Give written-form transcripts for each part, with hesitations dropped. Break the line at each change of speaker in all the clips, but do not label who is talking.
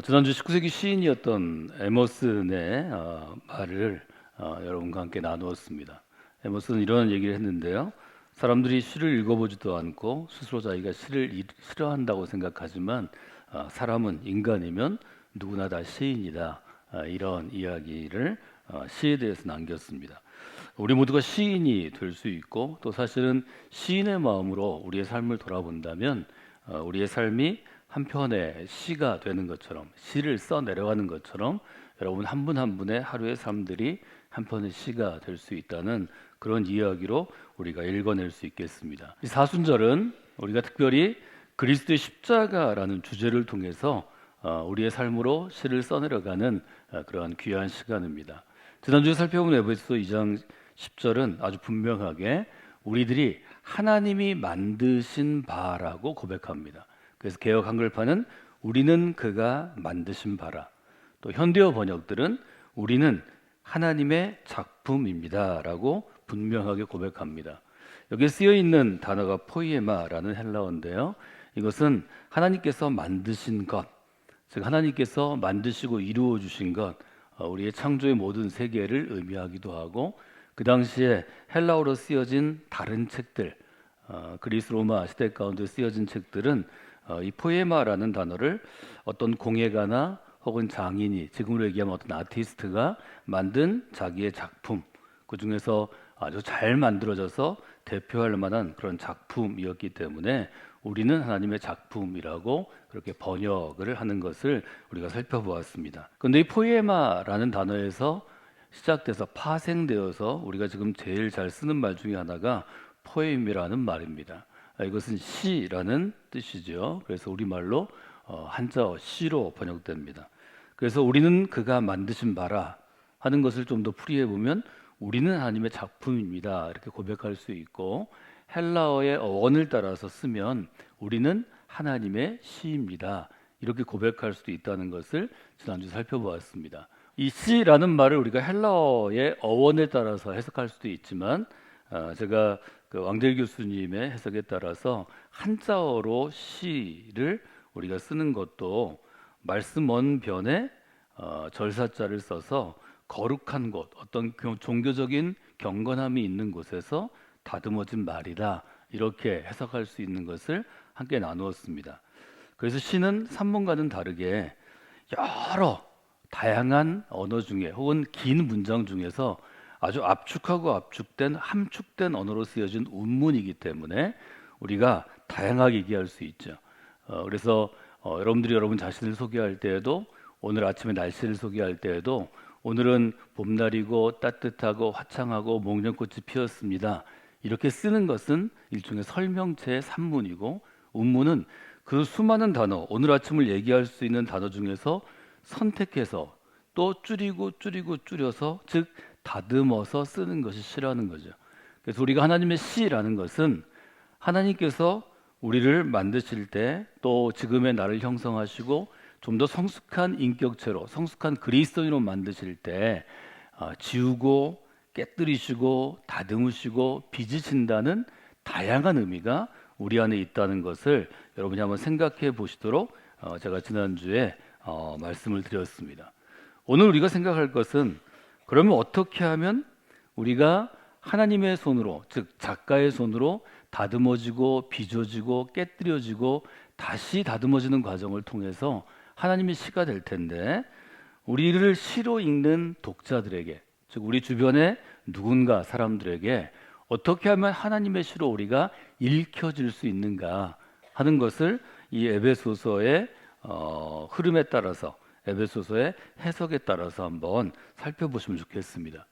지난주 19세기 시인이었던 에머슨의 말을 여러분과 함께 나누었습니다. 에머슨은 이런 얘기를 했는데요. 사람들이 시를 읽어보지도 않고 스스로 자기가 시를 싫어한다고 생각하지만 사람은 인간이면 누구나 다 시인이다. 이런 이야기를 시에 대해서 남겼습니다. 우리 모두가 시인이 될 수 있고 또 사실은 시인의 마음으로 우리의 삶을 돌아본다면 우리의 삶이 한 편의 시가 되는 것처럼 시를 써 내려가는 것처럼 여러분 한 분 한 분의 하루의 삶들이 한 편의 시가 될 수 있다는 그런 이야기로 우리가 읽어낼 수 있겠습니다. 이 사순절은 우리가 특별히 그리스도의 십자가라는 주제를 통해서 우리의 삶으로 시를 써내려가는 그러한 귀한 시간입니다. 지난주에 살펴본 에베소 2장 10절은 아주 분명하게 우리들이 하나님이 만드신 바라고 고백합니다. 그래서 개역 한글판은 우리는 그가 만드신 바라, 또 현대어 번역들은 우리는 하나님의 작품입니다라고 분명하게 고백합니다. 여기에 쓰여 있는 단어가 포이에마라는 헬라어인데요. 이것은 하나님께서 만드신 것, 즉 하나님께서 만드시고 이루어 주신 것, 우리의 창조의 모든 세계를 의미하기도 하고 그 당시에 헬라어로 쓰여진 다른 책들, 그리스 로마 시대 가운데 쓰여진 책들은 이 포에마라는 단어를 어떤 공예가나 혹은 장인이, 지금으로 얘기하면 어떤 아티스트가 만든 자기의 작품, 그 중에서 아주 잘 만들어져서 대표할 만한 그런 작품이었기 때문에 우리는 하나님의 작품이라고 그렇게 번역을 하는 것을 우리가 살펴보았습니다. 그런데 이 포에마라는 단어에서 시작돼서 파생되어서 우리가 지금 제일 잘 쓰는 말 중에 하나가 포엠이라는 말입니다. 이것은 시라는 뜻이죠. 그래서 우리말로 한자어 시로 번역됩니다. 그래서 우리는 그가 만드신 바라 하는 것을 좀 더 풀이해 보면 우리는 하나님의 작품입니다. 이렇게 고백할 수 있고 헬라어의 어원을 따라서 쓰면 우리는 하나님의 시입니다. 이렇게 고백할 수도 있다는 것을 지난주 살펴보았습니다. 이 시라는 말을 우리가 헬라어의 어원에 따라서 해석할 수도 있지만 제가 그 왕대일 교수님의 해석에 따라서 한자어로 시를 우리가 쓰는 것도 말씀 원변에 절사자를 써서 거룩한 곳, 어떤 종교적인 경건함이 있는 곳에서 다듬어진 말이다. 이렇게 해석할 수 있는 것을 함께 나누었습니다. 그래서 시는 산문과는 다르게 여러 다양한 언어 중에 혹은 긴 문장 중에서 아주 압축하고 압축된 함축된 언어로 쓰여진 운문이기 때문에 우리가 다양하게 얘기할 수 있죠. 그래서 여러분들이 여러분 자신을 소개할 때에도 오늘 아침에 날씨를 소개할 때에도 오늘은 봄날이고 따뜻하고 화창하고 목련꽃이 피었습니다. 이렇게 쓰는 것은 일종의 설명체의 산문이고 운문은 그 수많은 단어, 오늘 아침을 얘기할 수 있는 단어 중에서 선택해서 또 줄여서 즉 다듬어서 쓰는 것이 시라는 거죠. 그래서 우리가 하나님의 시라는 것은 하나님께서 우리를 만드실 때 또 지금의 나를 형성하시고 좀 더 성숙한 인격체로 성숙한 그리스도인으로 만드실 때 지우고 깨뜨리시고 다듬으시고 빚으신다는 다양한 의미가 우리 안에 있다는 것을 여러분이 한번 생각해 보시도록 제가 지난주에 말씀을 드렸습니다. 오늘 우리가 생각할 것은 그러면 어떻게 하면 우리가 하나님의 손으로, 즉 작가의 손으로 다듬어지고 빚어지고 깨뜨려지고 다시 다듬어지는 과정을 통해서 하나님의 시가 될 텐데 우리를 시로 읽는 독자들에게, 즉 우리 주변의 누군가 사람들에게 어떻게 하면 하나님의 시로 우리가 읽혀질 수 있는가 하는 것을 이 에베소서의 흐름에 따라서 에베소서의 해석에 따라서 한번 살펴보시면 좋겠습니다.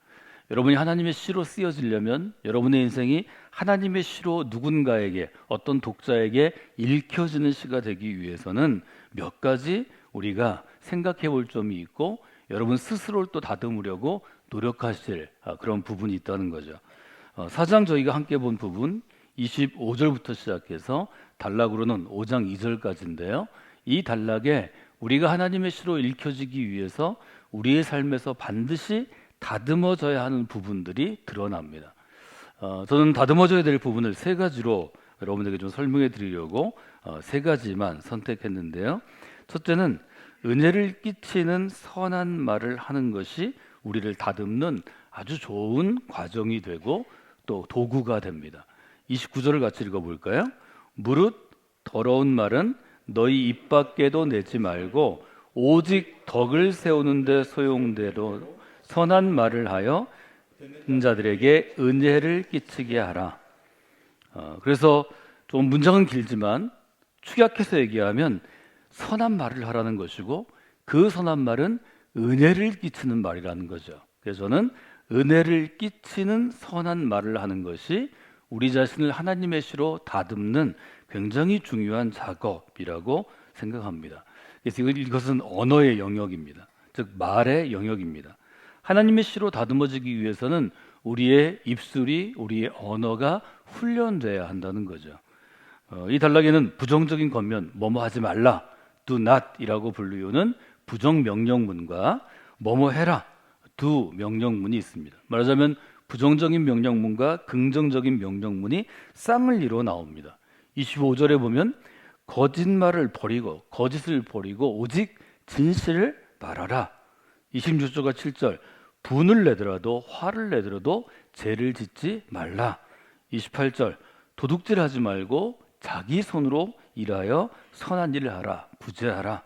여러분이 하나님의 시로 쓰여지려면 여러분의 인생이 하나님의 시로 누군가에게 어떤 독자에게 읽혀지는 시가 되기 위해서는 몇 가지 우리가 생각해 볼 점이 있고 여러분 스스로를 또 다듬으려고 노력하실 그런 부분이 있다는 거죠. 4장 저희가 함께 본 부분 25절부터 시작해서 단락으로는 5장 2절까지인데요. 이 단락에 우리가 하나님의 시로 읽혀지기 위해서 우리의 삶에서 반드시 다듬어져야 하는 부분들이 드러납니다. 저는 다듬어져야 될 부분을 세 가지로 여러분에게 좀 설명해 드리려고 세 가지만 선택했는데요. 첫째는 은혜를 끼치는 선한 말을 하는 것이 우리를 다듬는 아주 좋은 과정이 되고 또 도구가 됩니다. 29절을 같이 읽어볼까요? 무릇 더러운 말은 너희 입 밖에도 내지 말고 오직 덕을 세우는 데 소용대로 선한 말을 하여 듣는 자들에게 은혜를 끼치게 하라. 그래서 좀 문장은 길지만 축약해서 얘기하면 선한 말을 하라는 것이고 그 선한 말은 은혜를 끼치는 말이라는 거죠. 그래서 저는 은혜를 끼치는 선한 말을 하는 것이 우리 자신을 하나님의 시로 다듬는 굉장히 중요한 작업이라고 생각합니다. 그래서 이것은 언어의 영역입니다. 즉 말의 영역입니다. 하나님의 시로 다듬어지기 위해서는 우리의 입술이, 우리의 언어가 훈련돼야 한다는 거죠. 이 단락에는 부정적인 겉면, 뭐뭐 하지 말라, do not 이라고 불리우는 부정명령문과 뭐뭐 해라, do 명령문이 있습니다. 말하자면 부정적인 명령문과 긍정적인 명령문이 쌍을 이루어 나옵니다. 25절에 보면 거짓말을 버리고 거짓을 버리고 오직 진실을 말하라. 26절과 7절 분을 내더라도 화를 내더라도 죄를 짓지 말라. 28절 도둑질하지 말고 자기 손으로 일하여 선한 일을 하라. 구제하라.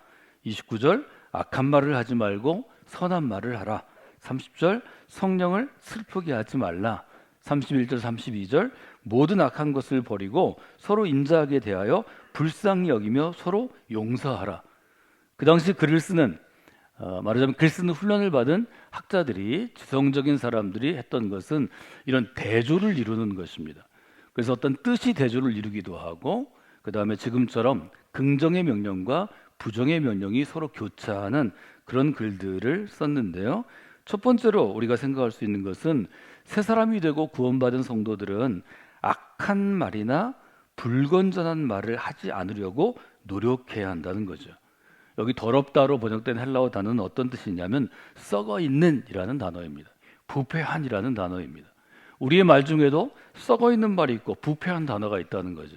29절 악한 말을 하지 말고 선한 말을 하라. 30절 성령을 슬프게 하지 말라. 31절 32절 모든 악한 것을 버리고 서로 인자하게 대하여 불쌍히 여기며 서로 용서하라. 그 당시 글을 쓰는 말하자면 글 쓰는 훈련을 받은 학자들이, 지성적인 사람들이 했던 것은 이런 대조를 이루는 것입니다. 그래서 어떤 뜻이 대조를 이루기도 하고 그 다음에 지금처럼 긍정의 명령과 부정의 명령이 서로 교차하는 그런 글들을 썼는데요. 첫 번째로 우리가 생각할 수 있는 것은 새 사람이 되고 구원받은 성도들은 악한 말이나 불건전한 말을 하지 않으려고 노력해야 한다는 거죠. 여기 더럽다로 번역된 헬라어 단어는 어떤 뜻이냐면 썩어 있는 이라는 단어입니다. 부패한이라는 단어입니다. 우리의 말 중에도 썩어 있는 말이 있고 부패한 단어가 있다는 거죠.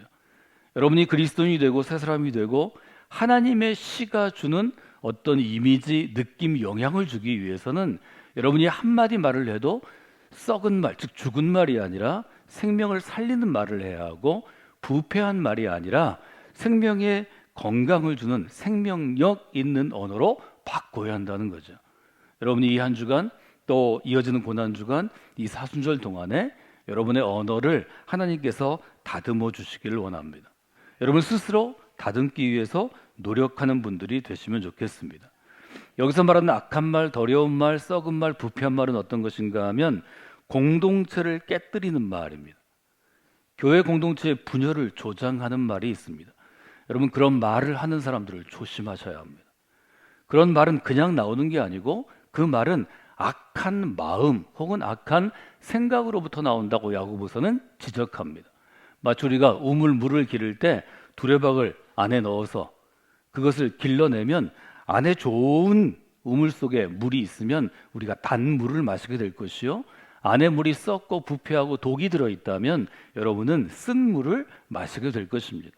여러분이 그리스도인이 되고 새 사람이 되고 하나님의 시가 주는 어떤 이미지, 느낌, 영향을 주기 위해서는 여러분이 한마디 말을 해도 썩은 말, 즉 죽은 말이 아니라 생명을 살리는 말을 해야 하고 부패한 말이 아니라 생명에 건강을 주는 생명력 있는 언어로 바꿔야 한다는 거죠. 여러분이 이 한 주간 또 이어지는 고난주간 이 사순절 동안에 여러분의 언어를 하나님께서 다듬어 주시기를 원합니다. 여러분 스스로 다듬기 위해서 노력하는 분들이 되시면 좋겠습니다. 여기서 말하는 악한 말, 더러운 말, 썩은 말, 부패한 말은 어떤 것인가 하면 공동체를 깨뜨리는 말입니다. 교회 공동체의 분열을 조장하는 말이 있습니다. 여러분 그런 말을 하는 사람들을 조심하셔야 합니다. 그런 말은 그냥 나오는 게 아니고 그 말은 악한 마음 혹은 악한 생각으로부터 나온다고 야고보서는 지적합니다. 마치 우리가 우물물을 기를 때 두레박을 안에 넣어서 그것을 길러내면 안에 좋은 우물 속에 물이 있으면 우리가 단 물을 마시게 될 것이요, 안에 물이 썩고 부패하고 독이 들어있다면 여러분은 쓴 물을 마시게 될 것입니다.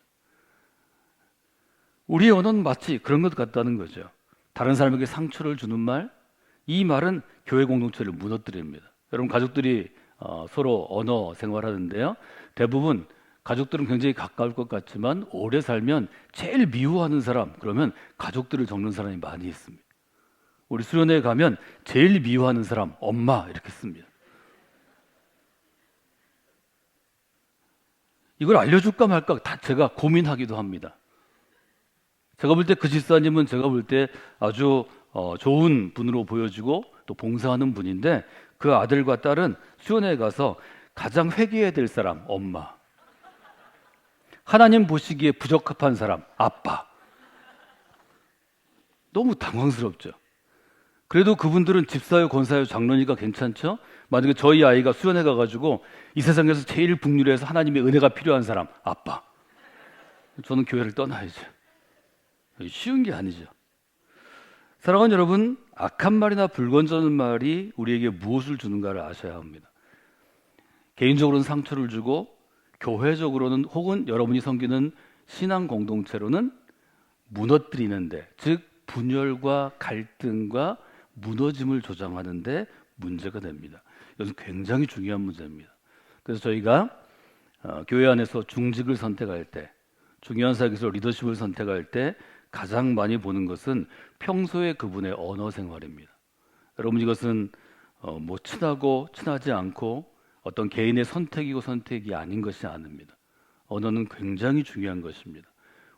우리의 언어는 마치 그런 것 같다는 거죠. 다른 사람에게 상처를 주는 말, 이 말은 교회 공동체를 무너뜨립니다. 여러분 가족들이 서로 언어 생활하는데요, 대부분 가족들은 굉장히 가까울 것 같지만 오래 살면 제일 미워하는 사람, 그러면 가족들을 적는 사람이 많이 있습니다. 우리 수련회에 가면 제일 미워하는 사람 엄마 이렇게 씁니다. 이걸 알려줄까 말까 다 제가 고민하기도 합니다. 제가 볼 때 그 집사님은 제가 볼 때 아주 좋은 분으로 보여지고 또 봉사하는 분인데 그 아들과 딸은 수련회에 가서 가장 회개해야 될 사람 엄마, 하나님 보시기에 부적합한 사람 아빠. 너무 당황스럽죠. 그래도 그분들은 집사요, 권사요, 장로니까 괜찮죠? 만약에 저희 아이가 수련회 가가지고 이 세상에서 제일 북률해서 하나님의 은혜가 필요한 사람 아빠, 저는 교회를 떠나야죠. 쉬운 게 아니죠. 사랑하는 여러분, 악한 말이나 불건전한 말이 우리에게 무엇을 주는가를 아셔야 합니다. 개인적으로는 상처를 주고 교회적으로는 혹은 여러분이 섬기는 신앙 공동체로는 무너뜨리는데, 즉 분열과 갈등과 무너짐을 조장하는데 문제가 됩니다. 이것은 굉장히 중요한 문제입니다. 그래서 저희가 교회 안에서 중직을 선택할 때, 중요한 사역에서 리더십을 선택할 때 가장 많이 보는 것은 평소에 그분의 언어 생활입니다. 여러분, 이것은 뭐 친하고 친하지 않고 어떤 개인의 선택이고 선택이 아닌 것이 아닙니다. 언어는 굉장히 중요한 것입니다.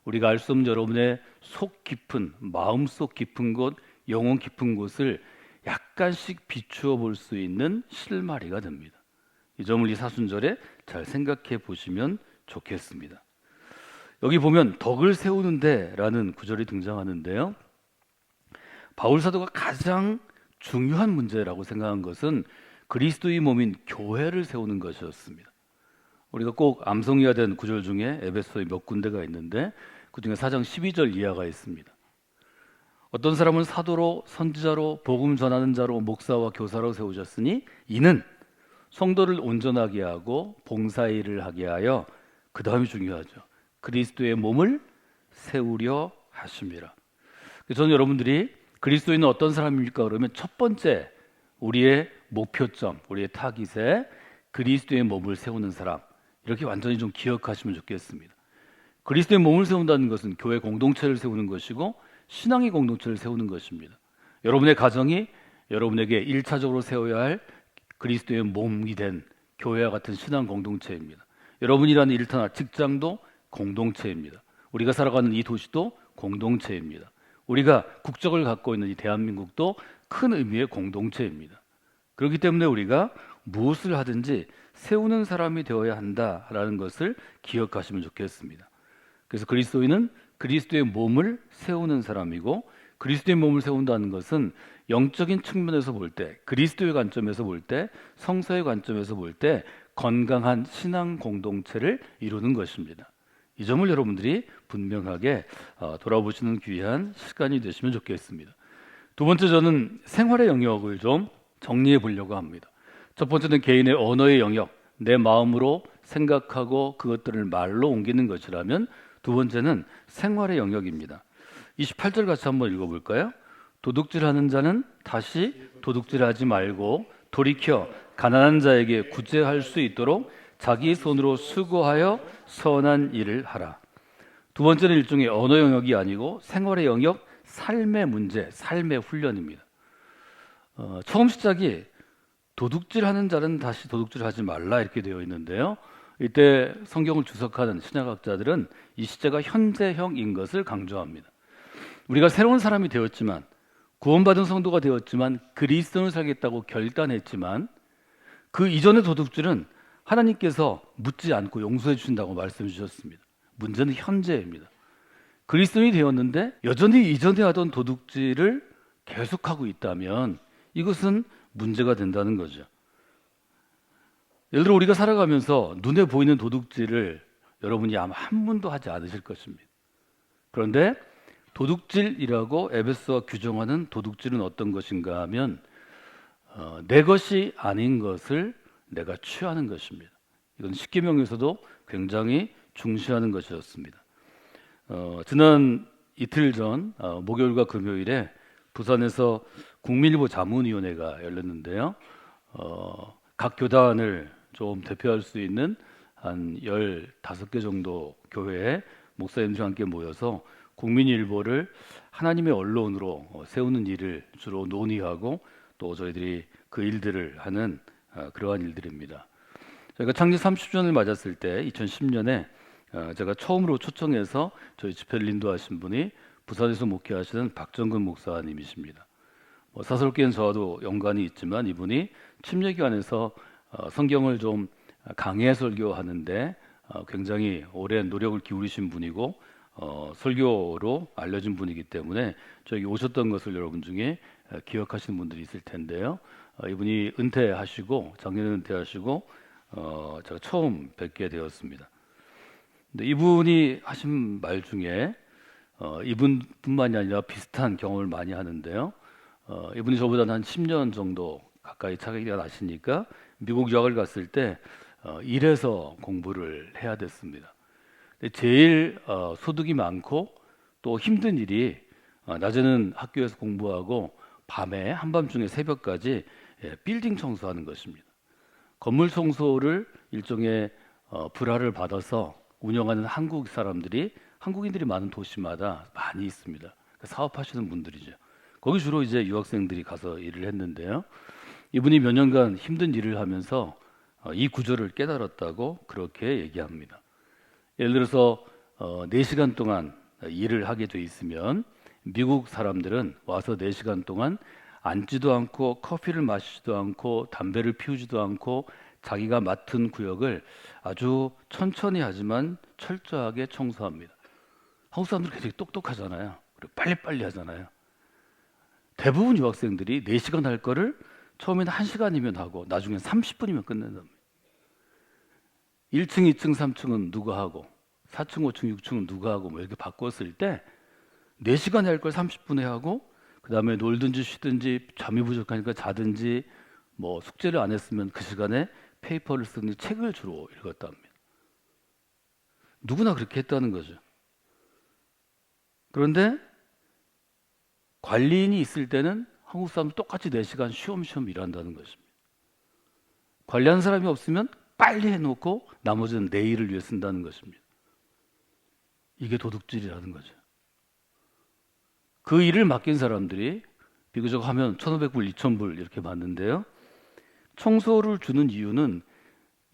우리가 알 수 없는 여러분의 속 깊은, 마음속 깊은 곳, 영혼 깊은 곳을 약간씩 비추어 볼 수 있는 실마리가 됩니다. 이 점을 이 사순절에 잘 생각해 보시면 좋겠습니다. 여기 보면 덕을 세우는데 라는 구절이 등장하는데요. 바울 사도가 가장 중요한 문제라고 생각한 것은 그리스도의 몸인 교회를 세우는 것이었습니다. 우리가 꼭 암송해야 되는 구절 중에 에베소에 몇 군데가 있는데 그 중에 4장 12절 이하가 있습니다. 어떤 사람은 사도로, 선지자로, 복음 전하는 자로, 목사와 교사로 세우셨으니 이는 성도를 온전하게 하고 봉사일을 하게 하여, 그 다음이 중요하죠, 그리스도의 몸을 세우려 하심이라. 저는 여러분들이 그리스도인은 어떤 사람입니까? 그러면 첫 번째 우리의 목표점, 우리의 타깃에 그리스도의 몸을 세우는 사람, 이렇게 완전히 좀 기억하시면 좋겠습니다. 그리스도의 몸을 세운다는 것은 교회 공동체를 세우는 것이고 신앙의 공동체를 세우는 것입니다. 여러분의 가정이 여러분에게 1차적으로 세워야 할 그리스도의 몸이 된 교회와 같은 신앙 공동체입니다. 여러분이라는 일터나 직장도 공동체입니다. 우리가 살아가는 이 도시도 공동체입니다. 우리가 국적을 갖고 있는 이 대한민국도 큰 의미의 공동체입니다. 그렇기 때문에 우리가 무엇을 하든지 세우는 사람이 되어야 한다라는 것을 기억하시면 좋겠습니다. 그래서 그리스도인은 그리스도의 몸을 세우는 사람이고, 그리스도의 몸을 세운다는 것은 영적인 측면에서 볼 때, 그리스도의 관점에서 볼 때, 성서의 관점에서 볼 때 건강한 신앙 공동체를 이루는 것입니다. 이 점을 여러분들이 분명하게 돌아보시는 귀한 시간이 되시면 좋겠습니다. 두 번째, 저는 생활의 영역을 좀 정리해 보려고 합니다. 첫 번째는 개인의 언어의 영역, 내 마음으로 생각하고 그것들을 말로 옮기는 것이라면, 두 번째는 생활의 영역입니다. 28절 같이 한번 읽어볼까요? 도둑질하는 자는 다시 도둑질하지 말고 돌이켜 가난한 자에게 구제할 수 있도록 자기 손으로 수고하여 선한 일을 하라. 두 번째는 일종의 언어 영역이 아니고 생활의 영역, 삶의 문제, 삶의 훈련입니다. 처음 시작이 도둑질하는 자는 다시 도둑질하지 말라 이렇게 되어 있는데요. 이때 성경을 주석하는 신약학자들은 이 시제가 현재형인 것을 강조합니다. 우리가 새로운 사람이 되었지만, 구원받은 성도가 되었지만, 그리스도를 살겠다고 결단했지만, 그 이전의 도둑질은 하나님께서 묻지 않고 용서해 주신다고 말씀해 주셨습니다. 문제는 현재입니다. 그리스도인이 되었는데 여전히 이전에 하던 도둑질을 계속하고 있다면 이것은 문제가 된다는 거죠. 예를 들어 우리가 살아가면서 눈에 보이는 도둑질을 여러분이 아마 한 번도 하지 않으실 것입니다. 그런데 도둑질이라고 에베소가 규정하는 도둑질은 어떤 것인가 하면 내 것이 아닌 것을 내가 취하는 것입니다. 이건 십계명에서도 굉장히 중시하는 것이었습니다. 지난 이틀 전 목요일과 금요일에 부산에서 국민일보 자문위원회가 열렸는데요. 각 교단을 좀 대표할 수 있는 한 15개 정도 교회의 목사님들이 함께 모여서 국민일보를 하나님의 언론으로 세우는 일을 주로 논의하고 또 저희들이 그 일들을 하는 그러한 일들입니다. 저희가 창립 30주년을 맞았을 때 2010년에 제가 처음으로 초청해서 저희 집회를 인도하신 분이 부산에서 목회하시는 박정근 목사님이십니다. 사설계는 저와도 연관이 있지만 이분이 침례기관에서 성경을 좀 강해 설교하는데 굉장히 오랜 노력을 기울이신 분이고 설교로 알려진 분이기 때문에 저기 오셨던 것을 여러분 중에 기억하시는 분들이 있을 텐데요. 이분이 은퇴하시고 작년에 은퇴하시고 제가 처음 뵙게 되었습니다. 근데 이분이 하신 말 중에 이분뿐만이 아니라 비슷한 경험을 많이 하는데요. 이분이 저보다 한 10년 정도 가까이 차이가 나시니까 미국 유학을 갔을 때 일해서 공부를 해야 됐습니다. 근데 제일 소득이 많고 또 힘든 일이 낮에는 학교에서 공부하고 밤에 한밤중에 새벽까지 빌딩 청소하는 것입니다. 건물 청소를 일종의 불화를 받아서 운영하는 한국 사람들이 한국인들이 많은 도시마다 많이 있습니다. 사업하시는 분들이죠. 거기 주로 이제 유학생들이 가서 일을 했는데요. 이분이 몇 년간 힘든 일을 하면서 이 구조를 깨달았다고 그렇게 얘기합니다. 예를 들어서 4시간 동안 일을 하게 돼 있으면 미국 사람들은 와서 4시간 동안 앉지도 않고 커피를 마시지도 않고 담배를 피우지도 않고 자기가 맡은 구역을 아주 천천히 하지만 철저하게 청소합니다. 한국 사람들 굉장히 똑똑하잖아요. 그리고 빨리빨리 하잖아요. 대부분 유학생들이 4시간 할 거를 처음에는 1시간이면 하고 나중엔 30분이면 끝낸답니다. 1층, 2층, 3층은 누가 하고 4층, 5층, 6층은 누가 하고 뭐 이렇게 바꿨을 때 4시간에 할 걸 30분에 하고 그 다음에 놀든지 쉬든지 잠이 부족하니까 자든지 뭐 숙제를 안 했으면 그 시간에 페이퍼를 쓰든지 책을 주로 읽었답니다. 누구나 그렇게 했다는 거죠. 그런데 관리인이 있을 때는 한국 사람도 똑같이 4시간 쉬엄쉬엄 일한다는 것입니다. 관리하는 사람이 없으면 빨리 해놓고 나머지는 내일을 위해 쓴다는 것입니다. 이게 도둑질이라는 거죠. 그 일을 맡긴 사람들이 비교적 하면 1,500불, 2,000불 이렇게 받는데요. 청소를 주는 이유는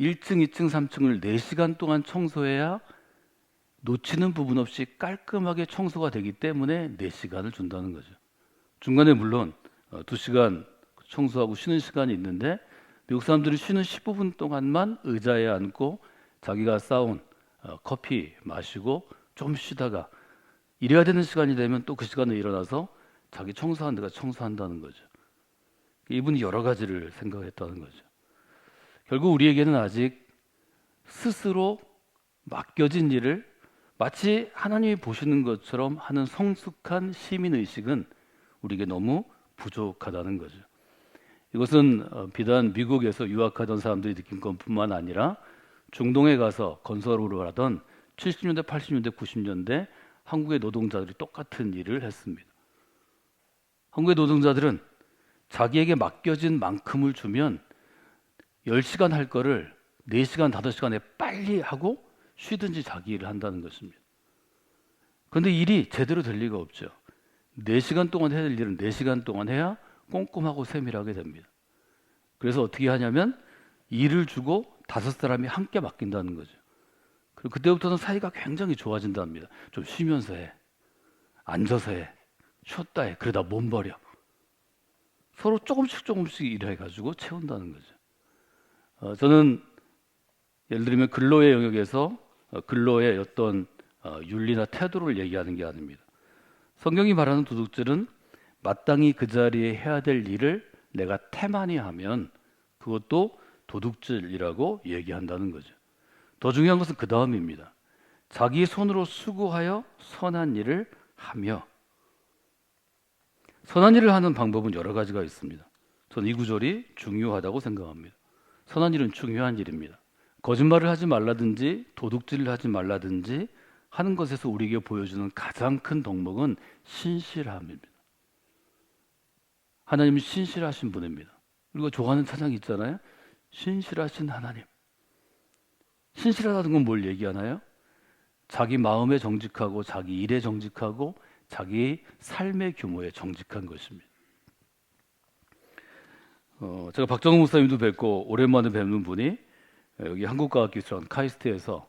1층, 2층, 3층을 4시간 동안 청소해야 놓치는 부분 없이 깔끔하게 청소가 되기 때문에 4시간을 준다는 거죠. 중간에 물론 2시간 청소하고 쉬는 시간이 있는데 미국 사람들이 쉬는 15분 동안만 의자에 앉고 자기가 싸온 커피 마시고 좀 쉬다가 일해야 되는 시간이 되면 또 그 시간에 일어나서 자기 청소하는 데가 청소한다는 거죠. 이분이 여러 가지를 생각했다는 거죠. 결국 우리에게는 아직 스스로 맡겨진 일을 마치 하나님이 보시는 것처럼 하는 성숙한 시민의식은 우리에게 너무 부족하다는 거죠. 이것은 비단 미국에서 유학하던 사람들이 느낀 것뿐만 아니라 중동에 가서 건설을 하던 70년대, 80년대, 90년대 한국의 노동자들이 똑같은 일을 했습니다. 한국의 노동자들은 자기에게 맡겨진 만큼을 주면 10시간 할 거를 4시간, 5시간에 빨리 하고 쉬든지 자기 일을 한다는 것입니다. 그런데 일이 제대로 될 리가 없죠. 4시간 동안 해야 될 일은 4시간 동안 해야 꼼꼼하고 세밀하게 됩니다. 그래서 어떻게 하냐면 일을 주고 5사람이 함께 맡긴다는 거죠. 그리고 그때부터는 사이가 굉장히 좋아진답니다. 좀 쉬면서 해, 앉아서 해, 쉬었다 해, 그러다 몸 버려. 서로 조금씩 일해가지고 채운다는 거죠. 저는 예를 들면 근로의 영역에서 근로의 어떤 윤리나 태도를 얘기하는 게 아닙니다. 성경이 말하는 도둑질은 마땅히 그 자리에 해야 될 일을 내가 태만히 하면 그것도 도둑질이라고 얘기한다는 거죠. 더 중요한 것은 그 다음입니다. 자기 손으로 수고하여 선한 일을 하며. 선한 일을 하는 방법은 여러 가지가 있습니다. 저는 이 구절이 중요하다고 생각합니다. 선한 일은 중요한 일입니다. 거짓말을 하지 말라든지 도둑질을 하지 말라든지 하는 것에서 우리에게 보여주는 가장 큰 덕목은 신실함입니다. 하나님은 신실하신 분입니다. 우리가 좋아하는 찬양이 있잖아요. 신실하신 하나님. 신실하다는 건 뭘 얘기하나요? 자기 마음에 정직하고 자기 일에 정직하고 자기 삶의 규모에 정직한 것입니다. 제가 박정우 목사님도 뵙고 오랜만에 뵙는 분이 여기 한국과학기술원 카이스트에서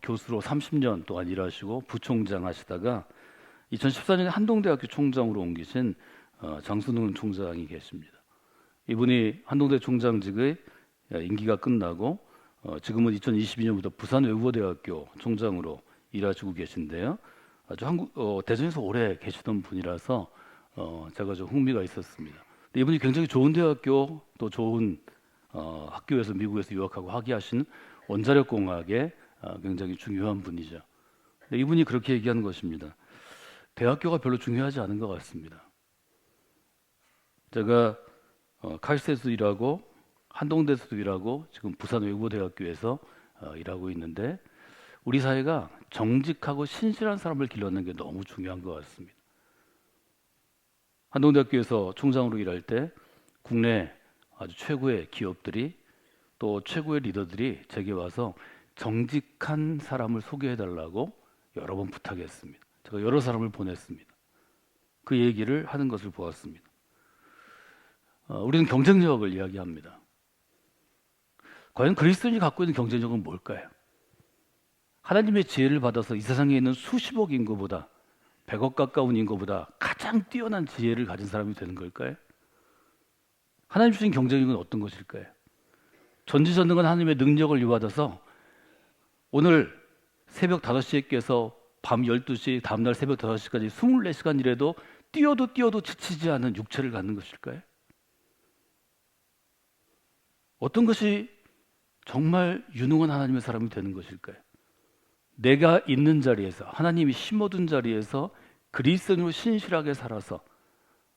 교수로 30년 동안 일하시고 부총장 하시다가 2014년에 한동대학교 총장으로 옮기신 장순훈 총장이 계십니다. 이분이 한동대 총장직의 임기가 끝나고 지금은 2022년부터 부산외국어대학교 총장으로 일하시고 계신데요. 아주 대전에서 오래 계시던 분이라서 제가 좀 흥미가 있었습니다. 근데 이분이 굉장히 좋은 대학교 또 좋은 학교에서 미국에서 유학하고 학위하신 원자력공학의 굉장히 중요한 분이죠. 근데 이분이 그렇게 얘기하는 것입니다. 대학교가 별로 중요하지 않은 것 같습니다. 제가 카이스트에서도 일하고 한동대에서도 일하고 지금 부산외국어대학교에서 일하고 있는데 우리 사회가 정직하고 신실한 사람을 길러내는 게 너무 중요한 것 같습니다. 한동대학교에서 총장으로 일할 때 국내 아주 최고의 기업들이 또 최고의 리더들이 제게 와서 정직한 사람을 소개해달라고 여러 번 부탁했습니다. 제가 여러 사람을 보냈습니다. 그 얘기를 하는 것을 보았습니다. 우리는 경쟁력을 이야기합니다. 과연 그리스도인이 갖고 있는 경쟁력은 뭘까요? 하나님의 지혜를 받아서 이 세상에 있는 수십억 인구보다 100억 가까운 인구보다 가장 뛰어난 지혜를 가진 사람이 되는 걸까요? 하나님 주신 경쟁력은 어떤 것일까요? 전지전능한 하나님의 능력을 유받아서 오늘 새벽 5시에 깨서 밤 12시 다음날 새벽 5시까지 24시간 일해도 뛰어도 지치지 않은 육체를 갖는 것일까요? 어떤 것이 정말 유능한 하나님의 사람이 되는 것일까요? 내가 있는 자리에서 하나님이 심어둔 자리에서 그리스도인으로 신실하게 살아서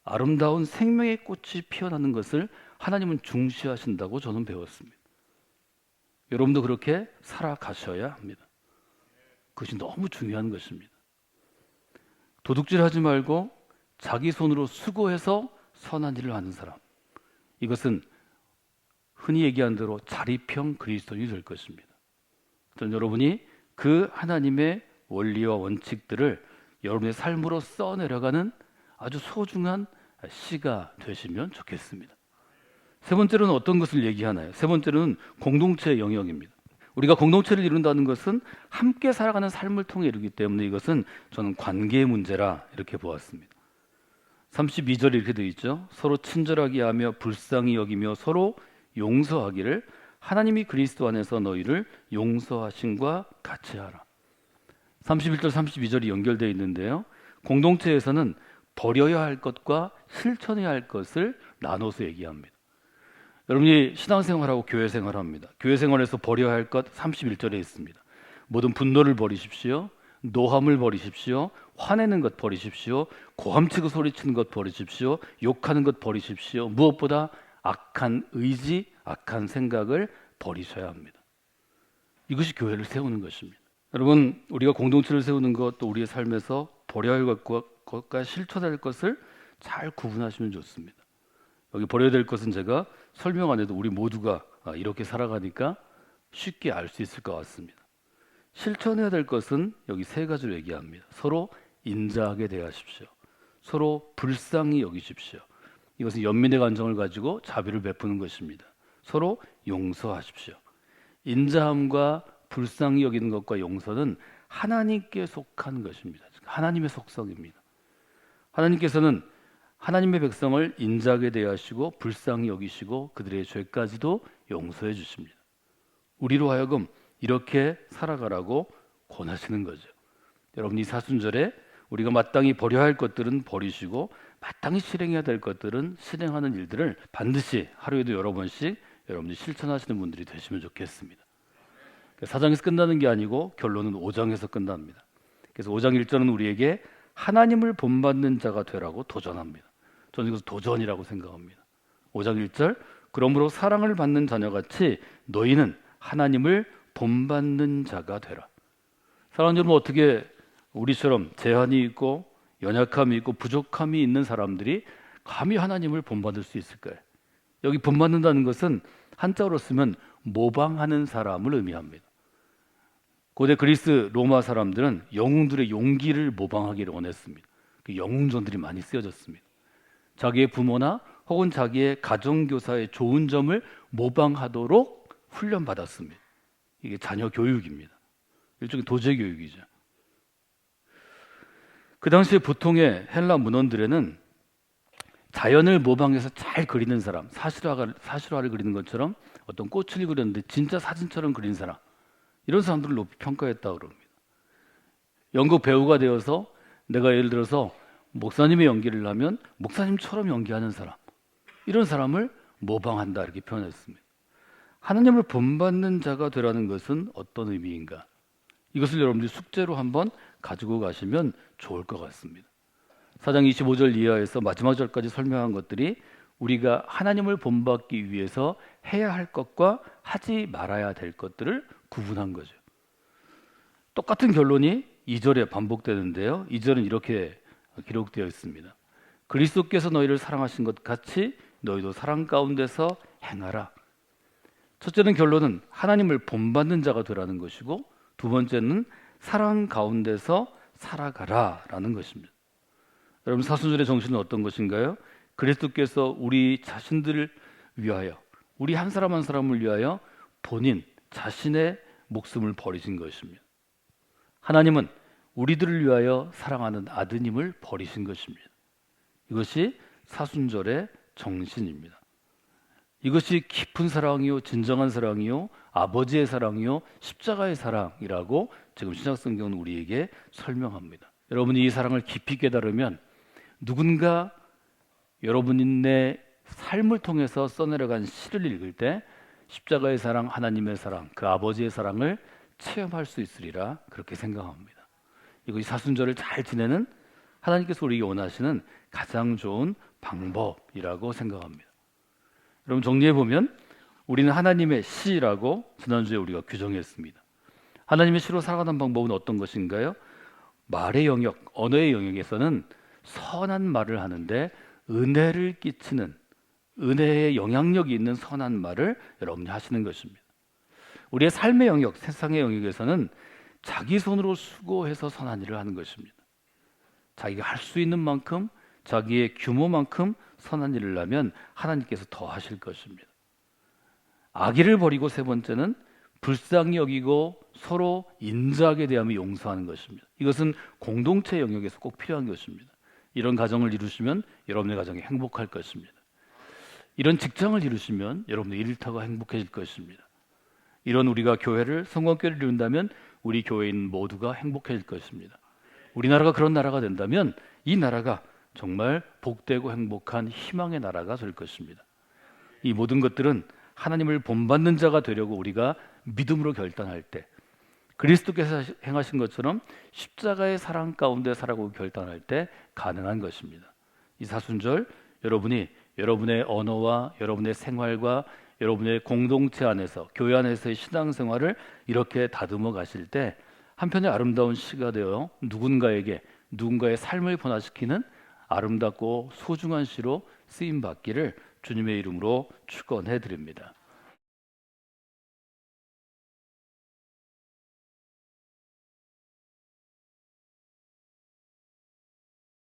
아름다운 생명의 꽃이 피어나는 것을 하나님은 중시하신다고 저는 배웠습니다. 여러분도 그렇게 살아가셔야 합니다. 그것이 너무 중요한 것입니다. 도둑질하지 말고 자기 손으로 수고해서 선한 일을 하는 사람, 이것은 흔히 얘기한 대로 자립형 그리스도인이 될 것입니다. 저는 여러분이 그 하나님의 원리와 원칙들을 여러분의 삶으로 써내려가는 아주 소중한 시가 되시면 좋겠습니다. 세 번째로는 어떤 것을 얘기하나요? 세 번째로는 공동체의 영역입니다. 우리가 공동체를 이룬다는 것은 함께 살아가는 삶을 통해 이루기 때문에 이것은 저는 관계의 문제라 이렇게 보았습니다. 32절에 이렇게 되어 있죠. 서로 친절하게 하며 불쌍히 여기며 서로 용서하기를 하나님이 그리스도 안에서 너희를 용서하심과 같이 하라. 31절 32절이 연결되어 있는데요. 공동체에서는 버려야 할 것과 실천해야 할 것을 나눠서 얘기합니다. 여러분이 신앙생활하고 교회생활합니다. 교회생활에서 버려야 할 것 31절에 있습니다. 모든 분노를 버리십시오. 노함을 버리십시오. 화내는 것 버리십시오. 고함치고 소리치는 것 버리십시오. 욕하는 것 버리십시오. 무엇보다 악한 의지, 악한 생각을 버리셔야 합니다. 이것이 교회를 세우는 것입니다. 여러분, 우리가 공동체를 세우는 것, 또 우리의 삶에서 버려야 할 것과 실천할 것을 잘 구분하시면 좋습니다. 여기 버려야 될 것은 제가 설명 안 해도 우리 모두가 이렇게 살아가니까 쉽게 알 수 있을 것 같습니다. 실천해야 될 것은 여기 세 가지로 얘기합니다. 서로 인자하게 대하십시오. 서로 불쌍히 여기십시오. 이것은 연민의 감정을 가지고 자비를 베푸는 것입니다. 서로 용서하십시오. 인자함과 불쌍히 여기는 것과 용서는 하나님께 속한 것입니다. 하나님의 속성입니다. 하나님께서는 하나님의 백성을 인자하게 대하시고 불쌍히 여기시고 그들의 죄까지도 용서해 주십니다. 우리로 하여금 이렇게 살아가라고 권하시는 거죠. 여러분, 이 사순절에 우리가 마땅히 버려야 할 것들은 버리시고 마땅히 실행해야 될 것들은 실행하는 일들을 반드시 하루에도 여러 번씩 여러분들이 실천하시는 분들이 되시면 좋겠습니다. 4장에서 끝나는 게 아니고 결론은 5장에서 끝납니다. 그래서 5장 1절은 우리에게 하나님을 본받는 자가 되라고 도전합니다. 저는 이것을 도전이라고 생각합니다. 5장 1절, 그러므로 사랑을 받는 자녀같이 너희는 하나님을 본받는 자가 되라. 사랑하는 여러분, 어떻게 우리처럼 제한이 있고 연약함이 있고 부족함이 있는 사람들이 감히 하나님을 본받을 수 있을까요? 여기 본받는다는 것은 한자어로 쓰면 모방하는 사람을 의미합니다. 고대 그리스 로마 사람들은 영웅들의 용기를 모방하기를 원했습니다. 그 영웅전들이 많이 쓰여졌습니다. 자기의 부모나 혹은 자기의 가정교사의 좋은 점을 모방하도록 훈련받았습니다. 이게 자녀 교육입니다. 일종의 도제 교육이죠. 그 당시에 보통의 헬라 문헌들에는 자연을 모방해서 잘 그리는 사람, 사실화를 그리는 것처럼 어떤 꽃을 그렸는데 진짜 사진처럼 그린 사람, 이런 사람들을 높이 평가했다고 그럽니다. 연극 배우가 되어서 내가 예를 들어서 목사님의 연기를 하면 목사님처럼 연기하는 사람, 이런 사람을 모방한다 이렇게 표현했습니다. 하나님을 본받는 자가 되라는 것은 어떤 의미인가? 이것을 여러분들이 숙제로 한번 가지고 가시면 좋을 것 같습니다. 4장 25절 이하에서 마지막 절까지 설명한 것들이 우리가 하나님을 본받기 위해서 해야 할 것과 하지 말아야 될 것들을 구분한 거죠. 똑같은 결론이 2절에 반복되는데요. 2절은 이렇게 기록되어 있습니다. 그리스도께서 너희를 사랑하신 것 같이 너희도 사랑 가운데서 행하라. 첫째는 결론은 하나님을 본받는 자가 되라는 것이고, 두 번째는 사랑 가운데서 살아가라라는 것입니다. 여러분, 사순절의 정신은 어떤 것인가요? 그리스도께서 우리 자신들을 위하여, 우리 한 사람 한 사람을 위하여 본인 자신의 목숨을 버리신 것입니다. 하나님은 우리들을 위하여 사랑하는 아드님을 버리신 것입니다. 이것이 사순절의 정신입니다. 이것이 깊은 사랑이요, 진정한 사랑이요, 아버지의 사랑이요, 십자가의 사랑이라고 지금 신약성경은 우리에게 설명합니다. 여러분이 이 사랑을 깊이 깨달으면 누군가 여러분의 삶을 통해서 써내려간 시를 읽을 때 십자가의 사랑, 하나님의 사랑, 그 아버지의 사랑을 체험할 수 있으리라 그렇게 생각합니다. 이것이 사순절을 잘 지내는 하나님께서 우리에게 원하시는 가장 좋은 방법이라고 생각합니다. 여러분, 정리해보면 우리는 하나님의 시라고 지난주에 우리가 규정했습니다. 하나님의 시로 살아가는 방법은 어떤 것인가요? 말의 영역, 언어의 영역에서는 선한 말을 하는데 은혜를 끼치는, 은혜의 영향력이 있는 선한 말을 여러분이 하시는 것입니다. 우리의 삶의 영역, 세상의 영역에서는 자기 손으로 수고해서 선한 일을 하는 것입니다. 자기가 할 수 있는 만큼, 자기의 규모만큼 선한 일을 하면 하나님께서 더 하실 것입니다. 악의를 버리고, 세 번째는 불쌍히 여기고 서로 인자하게 대하며 용서하는 것입니다. 이것은 공동체 영역에서 꼭 필요한 것입니다. 이런 가정을 이루시면 여러분의 가정이 행복할 것입니다. 이런 직장을 이루시면 여러분의 일터가 행복해질 것입니다. 이런 우리가 교회를, 성공교회를 이룬다면 우리 교회인 모두가 행복해질 것입니다. 우리나라가 그런 나라가 된다면 이 나라가 정말 복되고 행복한 희망의 나라가 될 것입니다. 이 모든 것들은 하나님을 본받는 자가 되려고 우리가 믿음으로 결단할 때, 그리스도께서 행하신 것처럼 십자가의 사랑 가운데 살아가고 결단할 때 가능한 것입니다. 이 사순절 여러분이 여러분의 언어와 여러분의 생활과 여러분의 공동체 안에서, 교회 안에서의 신앙생활을 이렇게 다듬어 가실 때 한편의 아름다운 시가 되어 누군가의 삶을 변화시키는 아름답고 소중한 시로 쓰임 받기를 주님의 이름으로 축원해 드립니다.